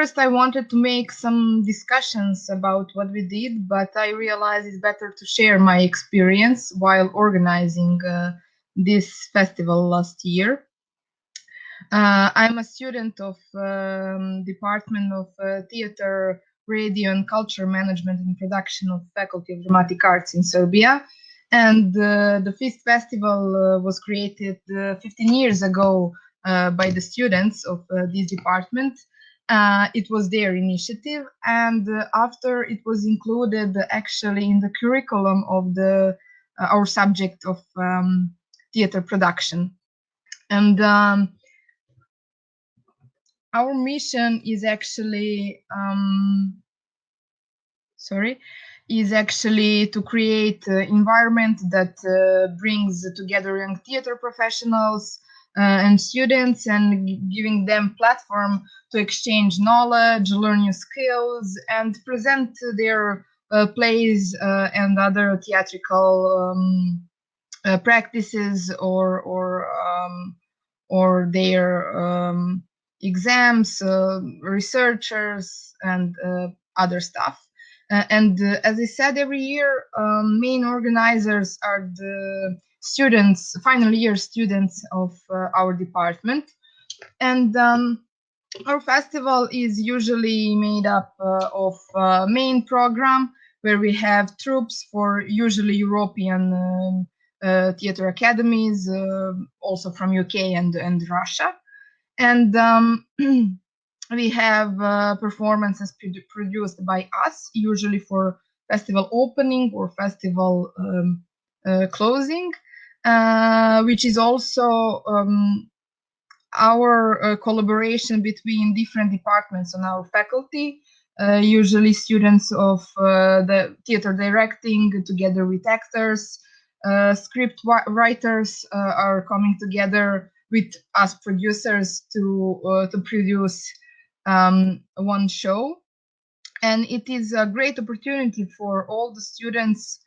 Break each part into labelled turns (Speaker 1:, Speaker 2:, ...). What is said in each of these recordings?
Speaker 1: first, I wanted to make some discussions about what we did, but I realized it's better to share my experience while organizing this festival last year. I'm a student of Department of Theater, Radio and Culture Management and Production of Faculty of Dramatic Arts in Serbia. And the FIST Festival was created 15 years ago by the students of this department. It was their initiative, and after it was included actually in the curriculum of our subject of theater production. And our mission is actually to create an environment that brings together young theater professionals and students, and giving them platform to exchange knowledge, learn new skills, and present their plays and other theatrical practices or their exams, researchers, and other stuff. And as I said, every year, main organizers are the students, final year students of our department. And our festival is usually made up of main program, where we have troops for usually European theater academies, also from UK and Russia. And we have performances produced by us, usually for festival opening or festival closing, which is also our collaboration between different departments on our faculty, usually students of the theater directing together with actors, script writers are coming together with us producers to produce one show. And it is a great opportunity for all the students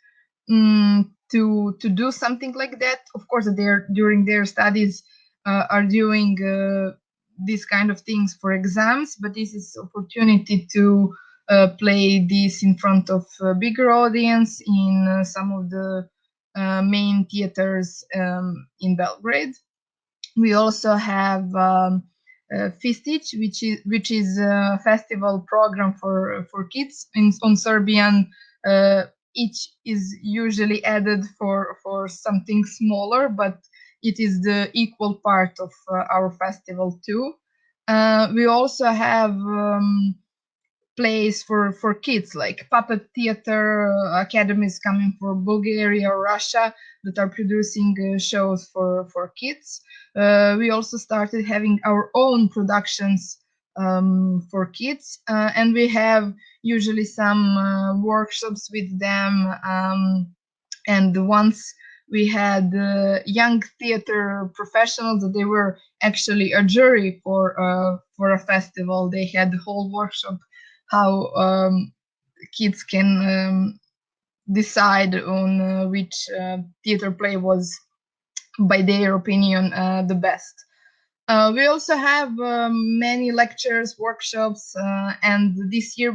Speaker 1: to do something like that. Of course, they're during their studies are doing these kind of things for exams, but this is opportunity to play this in front of a bigger audience in some of the main theaters in Belgrade. We also have Fistic, which is a festival program for kids on Serbian. Each is usually added for something smaller, but it is the equal part of our festival too. We also have plays for kids, like puppet theater academies coming from Bulgaria or Russia that are producing shows for kids. We also started having our own productions for kids, and we have usually some workshops with them. And once we had young theater professionals that they were actually a jury for a festival. They had the whole workshop how kids can decide on which theater play was, by their opinion, the best. We also have many lectures, workshops, and this year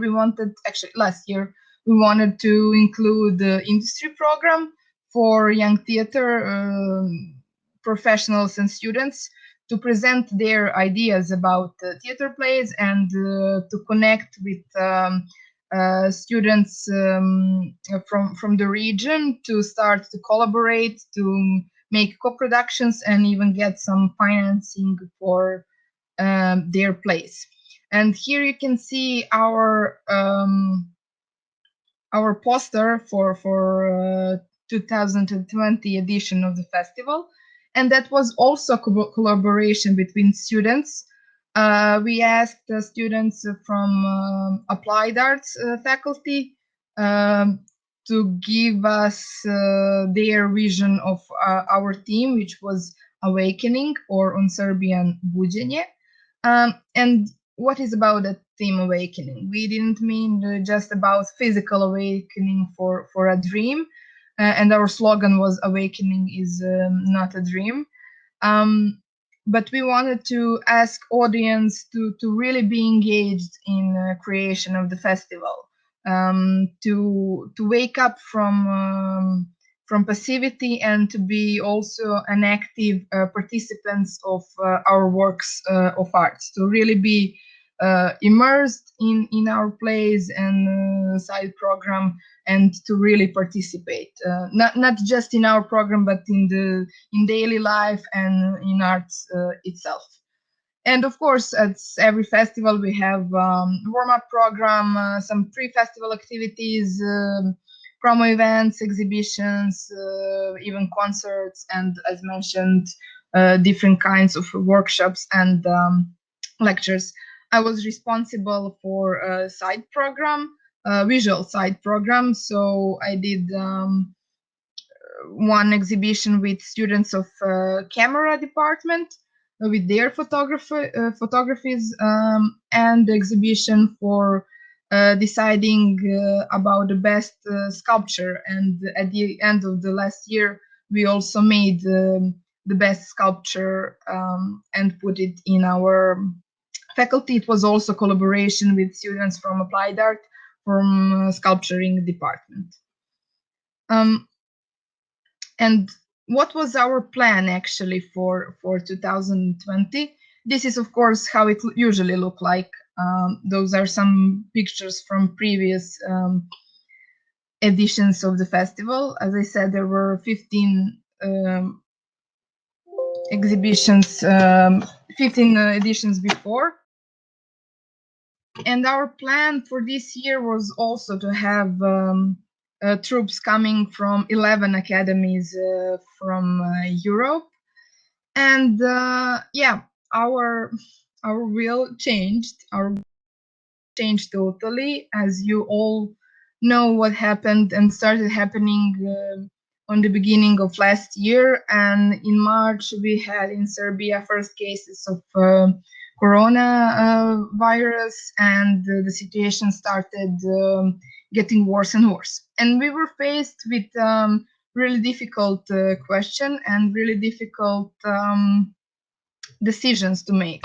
Speaker 1: last year, we wanted to include the industry program for young theater professionals and students to present their ideas about theater plays and to connect with students from the region to start to collaborate, to make co-productions, and even get some financing for their plays. And here you can see our poster for 2020 edition of the festival, and that was also collaboration between students. We asked the students from applied arts faculty to give us their vision of our theme, which was awakening, or on Serbian buđenje. And what is about that theme, awakening? We didn't mean just about physical awakening for a dream, and our slogan was awakening is not a dream. but we wanted to ask audience to really be engaged in creation of the festival, to wake up from passivity and to be also an active participants of our works of art, to really be immersed in our plays and side program, and to really participate, not just in our program, but in daily life and in arts itself. And of course, at every festival, we have warm-up program, some pre-festival activities, promo events, exhibitions, even concerts, and as mentioned, different kinds of workshops and lectures. I was responsible for a side program, visual side program. So I did one exhibition with students of camera department with their photographies, and the exhibition for deciding about the best sculpture. And at the end of the last year, we also made the best sculpture and put it in our faculty. It was also collaboration with students from applied art, from sculpturing department. And what was our plan actually for 2020? This is, of course, how it usually look like. Those are some pictures from previous editions of the festival. As I said, there were 15 exhibitions, 15 editions before. And our plan for this year was also to have troops coming from 11 academies from Europe. And yeah, our will changed. Our changed totally, as you all know what happened and started happening on the beginning of last year. And in March, we had in Serbia first cases of corona virus, and the situation started getting worse and worse. And we were faced with really difficult question and really difficult decisions to make.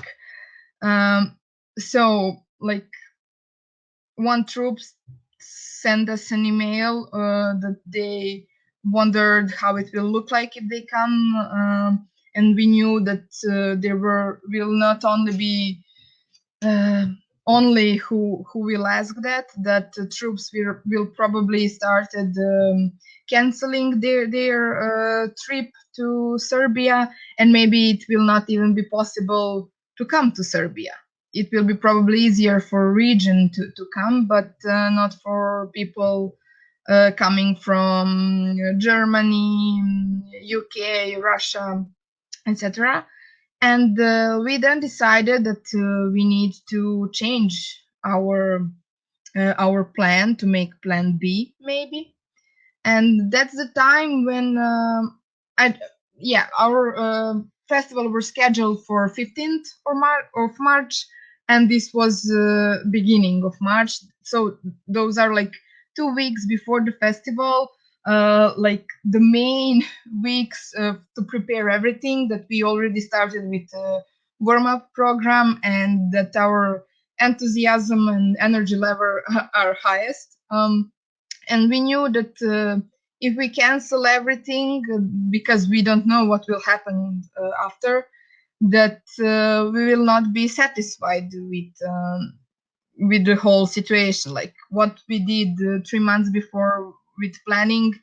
Speaker 1: So, like, one troop sent us an email that they wondered how it will look like if they come, and we knew that there will not only be only who will ask that the troops will probably started canceling their trip to Serbia, and maybe it will not even be possible to come to Serbia. It will be probably easier for region to come, but not for people coming from Germany, UK, Russia, etc. And we then decided that we need to change our plan, to make plan B maybe. And that's the time when our festival was scheduled for 15th of March, and this was beginning of March. So those are like 2 weeks before the festival, like the main weeks to prepare everything, that we already started with warm-up program, and that our enthusiasm and energy level are highest. And we knew that if we cancel everything because we don't know what will happen after, that we will not be satisfied with the whole situation, like what we did 3 months before with planning,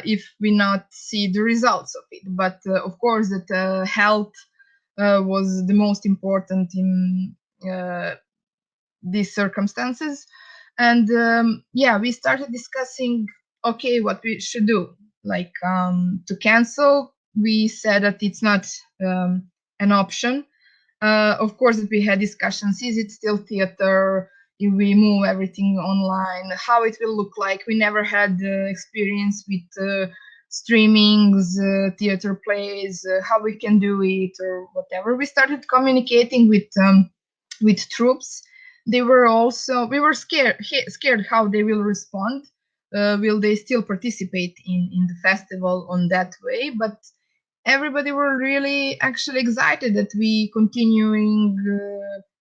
Speaker 1: if we not see the results of it. But of course, that health was the most important in these circumstances. And yeah, we started discussing, okay, what we should do. Like, to cancel, we said that it's not an option. Of course, that we had discussions. Is it still theater? If we move everything online, how it will look like? We never had experience with streamings, theater plays, how we can do it or whatever. We started communicating with troops. We were scared how they will respond. Will they still participate in the festival on that way? But everybody were really actually excited that we continuing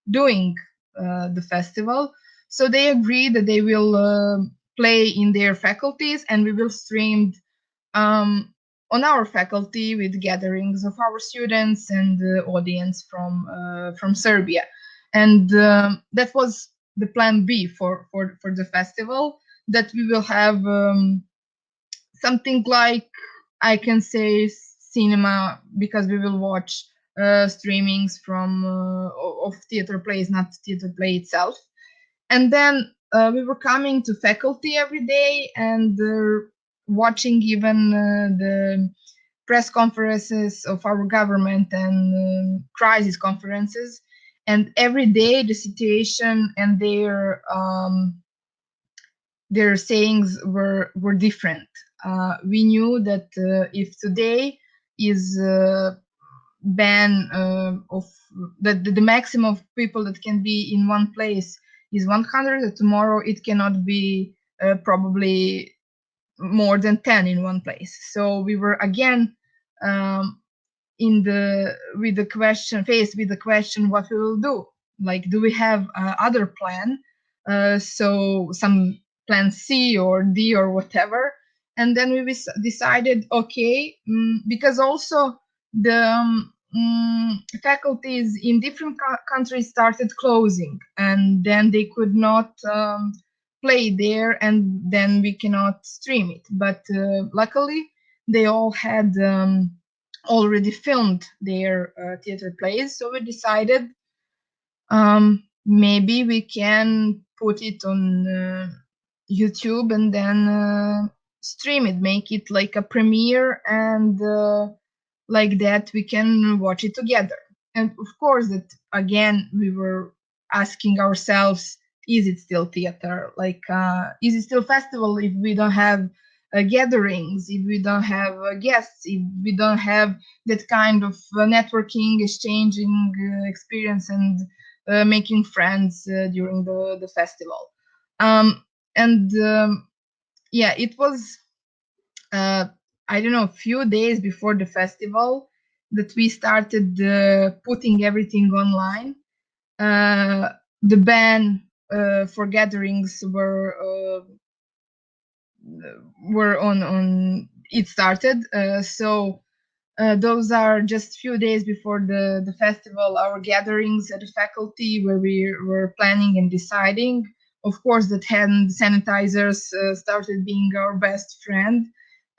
Speaker 1: doing the festival. So they agreed that they will play in their faculties, and we will stream on our faculty with gatherings of our students and the audience from Serbia. And that was the plan B for the festival, that we will have something like, I can say, cinema, because we will watch streamings from of theater plays, not theater play itself. And then we were coming to faculty every day and watching even the press conferences of our government and crisis conferences. And every day the situation and their sayings were different. We knew that if today is ban of the maximum of people that can be in one place is 100, that tomorrow it cannot be probably more than 10 in one place. So we were again um, faced with the question what we will do. Like, do we have other plan? So some plan C or D or whatever. And then we decided, okay, because also the faculties in different countries started closing, and then they could not play there, and then we cannot stream it. But luckily, they all had already filmed their theater plays, so we decided maybe we can put it on YouTube and then stream it, make it like a premiere, and like that we can watch it together. And of course, that again we were asking ourselves, is it still theater? Like, is it still festival if we don't have gatherings, if we don't have guests, if we don't have that kind of networking, exchanging experience, and making friends during the festival. And yeah, it was I don't know, a few days before the festival that we started putting everything online. The ban for gatherings were on it started. So those are just few days before the festival, our gatherings at the faculty where we were planning and deciding. Of course, that hand sanitizers started being our best friend.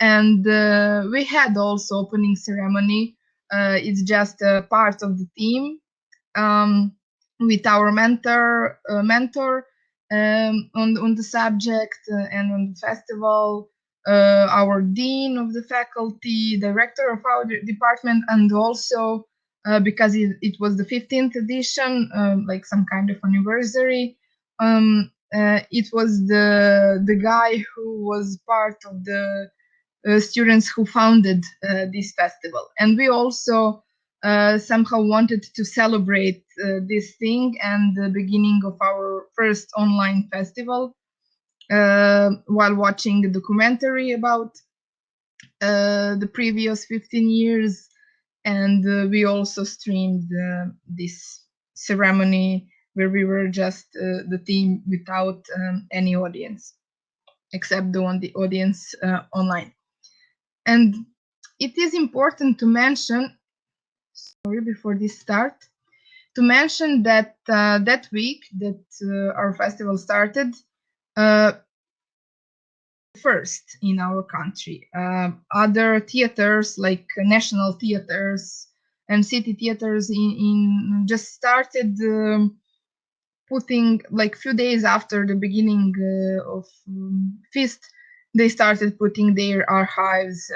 Speaker 1: And we had also opening ceremony. It's just a part of the theme, um, with our mentor on the subject and on the festival, our dean of the faculty, director of our department, and also because it was the 15th edition, like some kind of anniversary. It was the guy who was part of the students who founded this festival. And we also somehow wanted to celebrate this thing and the beginning of our first online festival while watching a documentary about the previous 15 years. And we also streamed this ceremony where we were just the team without any audience, except the audience online. And it is important to mention, sorry, before this start, to mention that that week that our festival started, first in our country. Other theaters, like national theaters and city theaters, in just started putting, like few days after the beginning of Feast, they started putting their archives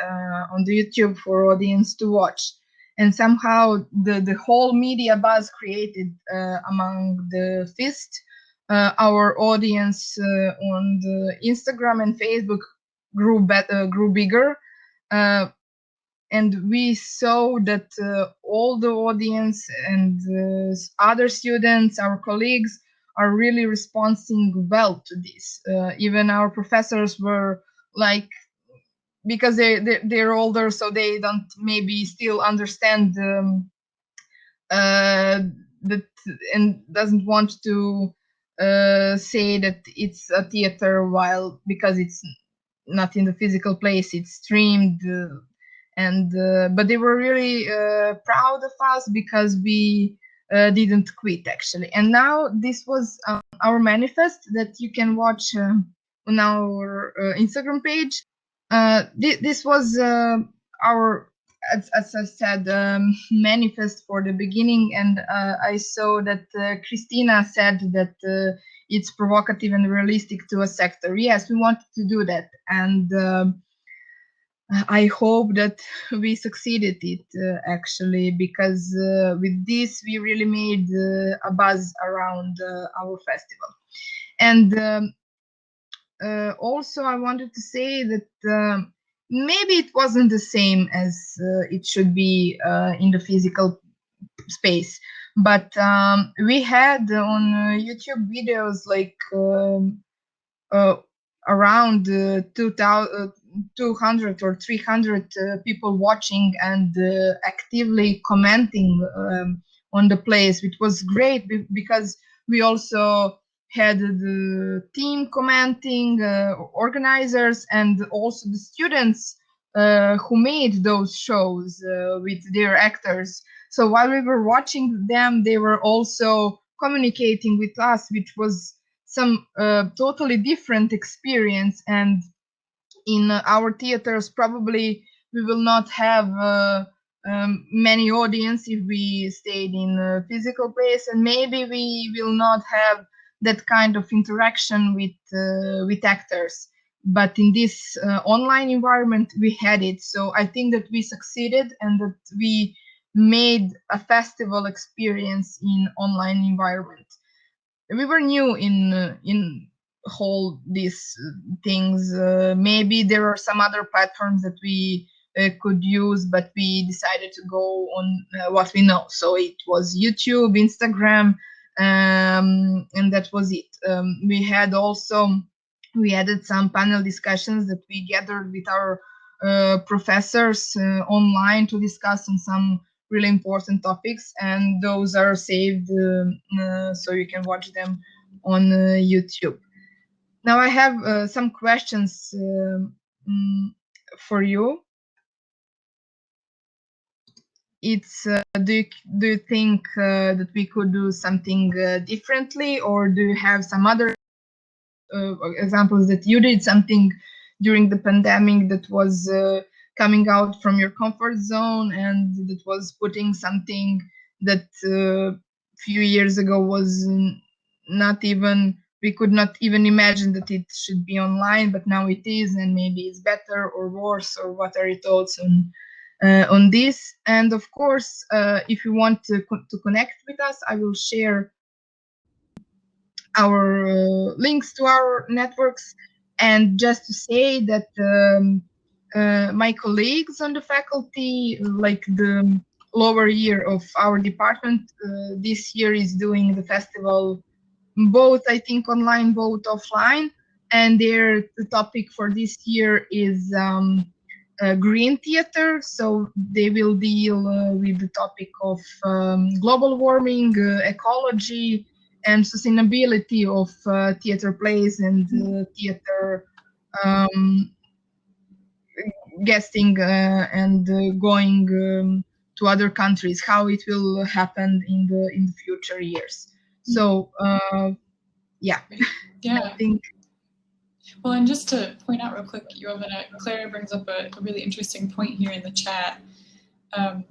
Speaker 1: on the YouTube for audience to watch. And somehow the whole media buzz created among the Feast, our audience on the Instagram and Facebook grew bigger. And we saw that all the audience and other students, our colleagues, are really responding well to this. Even our professors were like because they're older, so they don't maybe still understand that, and doesn't want to say that it's a theater, while because it's not in the physical place, it's streamed. But they were really proud of us because we didn't quit, actually. And now this was our manifest that you can watch on our Instagram page. This was our, as I said, manifest for the beginning, and I saw that Christina said that it's provocative and realistic to a sector. Yes, we wanted to do that, and I hope that we succeeded it, actually, because with this we really made a buzz around our festival. And also I wanted to say that maybe it wasn't the same as it should be in the physical space, but we had on YouTube videos like around 200 or 300 people watching and actively commenting on the place, which was great because we also had the team commenting, organizers, and also the students who made those shows with their actors. So while we were watching them, they were also communicating with us, which was some totally different experience. And in our theaters, probably we will not have many audience if we stayed in a physical place, and maybe we will not have that kind of interaction with actors. But in this online environment, we had it. So I think that we succeeded and that we made a festival experience in online environment. We were new in whole these things. Maybe there are some other platforms that we could use, but we decided to go on what we know. So it was YouTube, Instagram, and that was it. We added some panel discussions that we gathered with our professors online to discuss on some really important topics, and those are saved so you can watch them on YouTube. Now I have some questions for you. It's do you think that we could do something differently, or do you have some other examples that you did something during the pandemic that was coming out from your comfort zone and that was putting something that few years ago was not even, we could not even imagine that it should be online, but now it is, and maybe it's better or worse, or what are your thoughts on this? And of course, if you want to connect with us, I will share our links to our networks. And just to say that my colleagues on the faculty, like the lower year of our department, this year is doing the festival both, I think, online, both offline. And the topic for this year is green theater. So they will deal with the topic of global warming, ecology, and sustainability of theater plays and theater guesting and going to other countries, how it will happen in the future years. So yeah,
Speaker 2: yeah.
Speaker 1: I think.
Speaker 2: Well, and just to point out real quick, Jovana, Clara brings up a really interesting point here in the chat.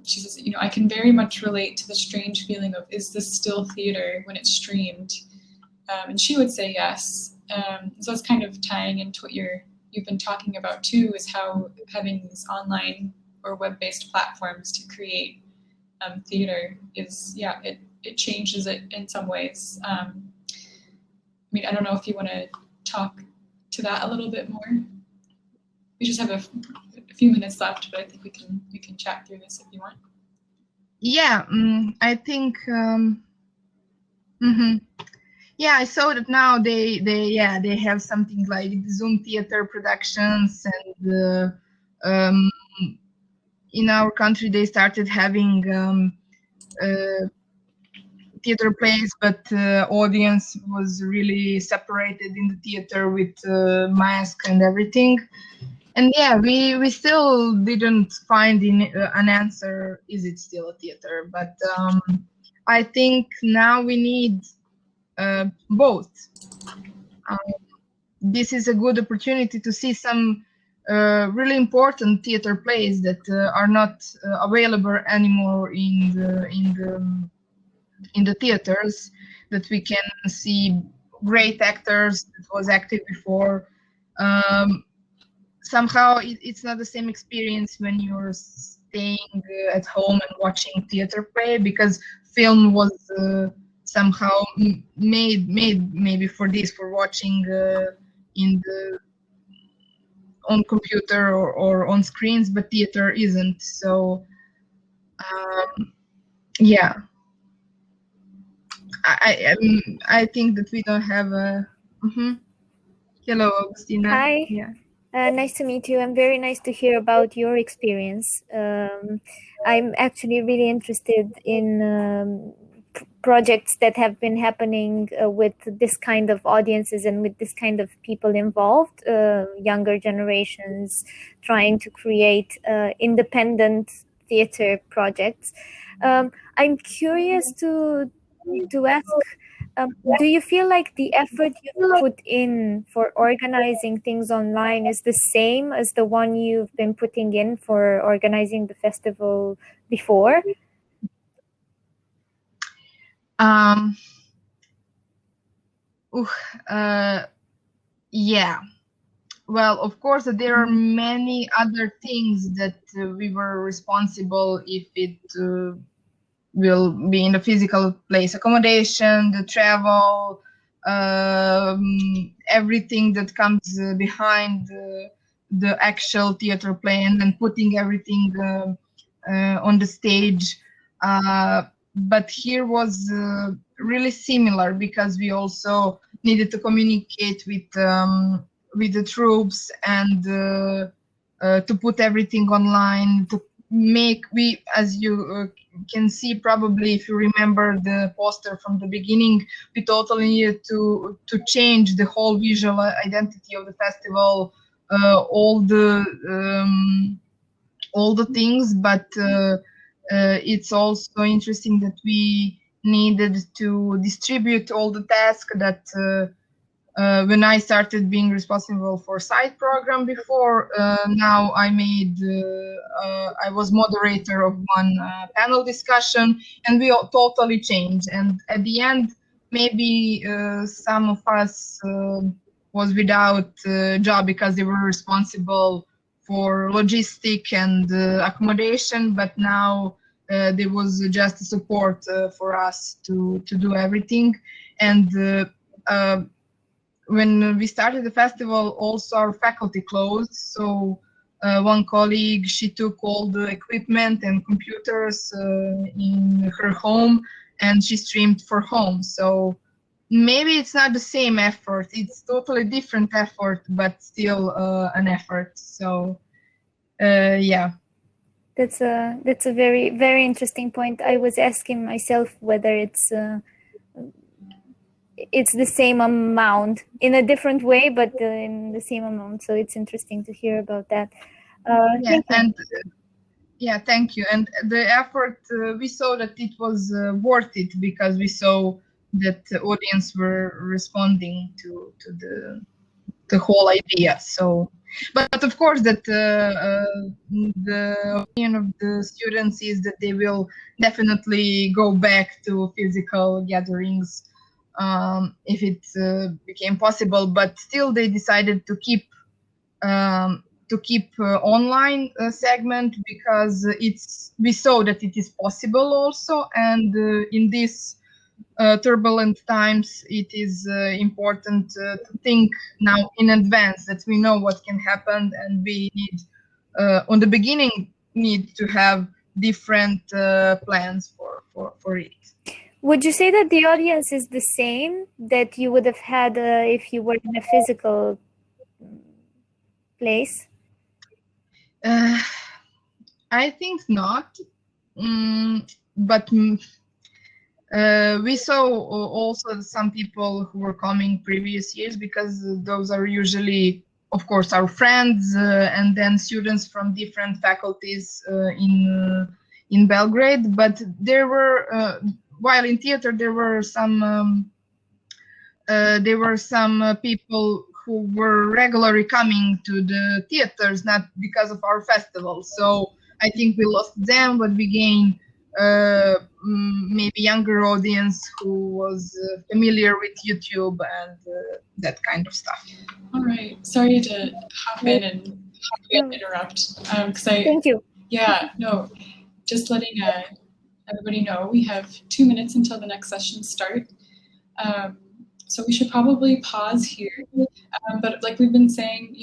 Speaker 2: She says, I can very much relate to the strange feeling of, is this still theater when it's streamed? And she would say yes. So it's kind of tying into what you've been talking about too, is how having these online or web-based platforms to create theater is, it changes it in some ways. I mean, I don't know if you want to talk to that a little bit more. We just have a few minutes left, but I think we can chat through this if you want.
Speaker 1: Yeah, I think. Yeah, I saw that now they have something like Zoom theater productions, and um, in our country they started having theater plays, but audience was really separated in the theater with mask and everything. And yeah, we still didn't find an answer. Is it still a theater? But I think now we need both. This is a good opportunity to see some really important theater plays that are not available anymore in the theaters, that we can see great actors that was active before. Somehow it's not the same experience when you're staying at home and watching theater play, because film was somehow made maybe for this, for watching in the on computer or on screens, but theater isn't. So yeah, I think that we don't have a. Hello, Augustina.
Speaker 3: Hi.
Speaker 1: Yeah.
Speaker 3: Nice to meet you. And very nice to hear about your experience. I'm actually really interested in projects that have been happening with this kind of audiences and with this kind of people involved, younger generations trying to create independent theater projects. I'm curious to ask, do you feel like the effort you put in for organizing things online is the same as the one you've been putting in for organizing the festival before?
Speaker 1: Yeah. Well, of course, there are many other things that we were responsible if it will be in the physical place, accommodation, the travel, everything that comes behind the actual theater play, and then putting everything on the stage. But here was really similar, because we also needed to communicate with the troops, and to put everything online, to make, as you can see probably if you remember the poster from the beginning, we totally needed to change the whole visual identity of the festival, all the things. But it's also interesting that we needed to distribute all the tasks that when I started being responsible for side program before, now I was moderator of one panel discussion, and we all totally changed. And at the end, maybe some of us was without job because they were responsible for logistic and accommodation, but now there was just support for us to do everything. And when we started the festival, also our faculty closed. So one colleague, she took all the equipment and computers in her home, and she streamed for home. So maybe it's not the same effort. It's totally different effort, but still an effort. So yeah.
Speaker 3: That's a very, very interesting point. I was asking myself whether it's the same amount in a different way, but in the same amount. So it's interesting to hear about that.
Speaker 1: Yeah, thank you. And the effort, we saw that it was worth it, because we saw that the audience were responding to the whole idea. So, but of course, that the opinion of the students is that they will definitely go back to physical gatherings if it became possible. But still, they decided to keep online segment, because we saw that it is possible also. And in this turbulent times, it is important to think now in advance, that we know what can happen, and we need on the beginning need to have different plans for it.
Speaker 3: Would you say that the audience is the same that you would have had if you were in a physical place?
Speaker 1: I think not, but we saw also some people who were coming previous years, because those are usually, of course, our friends, and then students from different faculties in Belgrade. But there were, while in theater, there were some people who were regularly coming to the theaters, not because of our festival. So I think we lost them, but we gained maybe younger audience who was familiar with YouTube and that kind of stuff.
Speaker 2: All right. Sorry to hop in and interrupt.
Speaker 3: Thank you.
Speaker 2: Yeah, no, just letting everybody know we have 2 minutes until the next session starts. So we should probably pause here. But like we've been saying,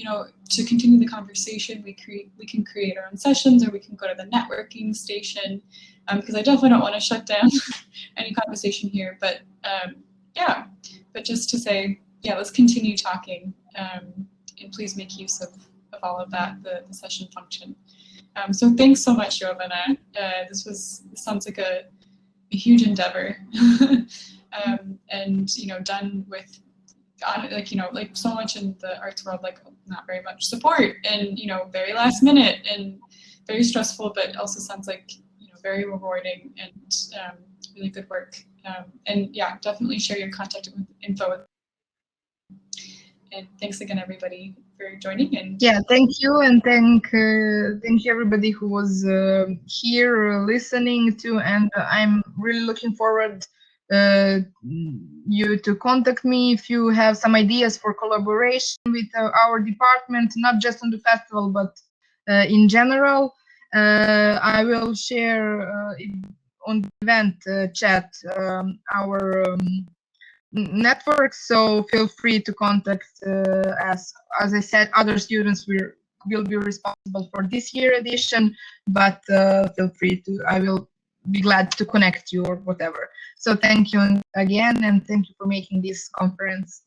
Speaker 2: to continue the conversation, we can create our own sessions, or we can go to the networking station, because I definitely don't want to shut down any conversation here. But yeah, but just to say, yeah, let's continue talking, and please make use of all of that, the session function. So thanks so much, Jovana. This sounds like a huge endeavor. And done with like so much in the arts world, like not very much support, and very last minute and very stressful, but also sounds like very rewarding and really good work. And yeah, definitely share your contact info with. And thanks again, everybody, for joining. And
Speaker 1: yeah, thank you, and thank you everybody who was here listening to. And I'm really looking forward you to contact me if you have some ideas for collaboration with our department, not just on the festival, but in general. I will share on the event chat our network, so feel free to contact us. As I said, other students will be responsible for this year edition, but feel free to, I will be glad to connect you or whatever. So thank you again, and thank you for making this conference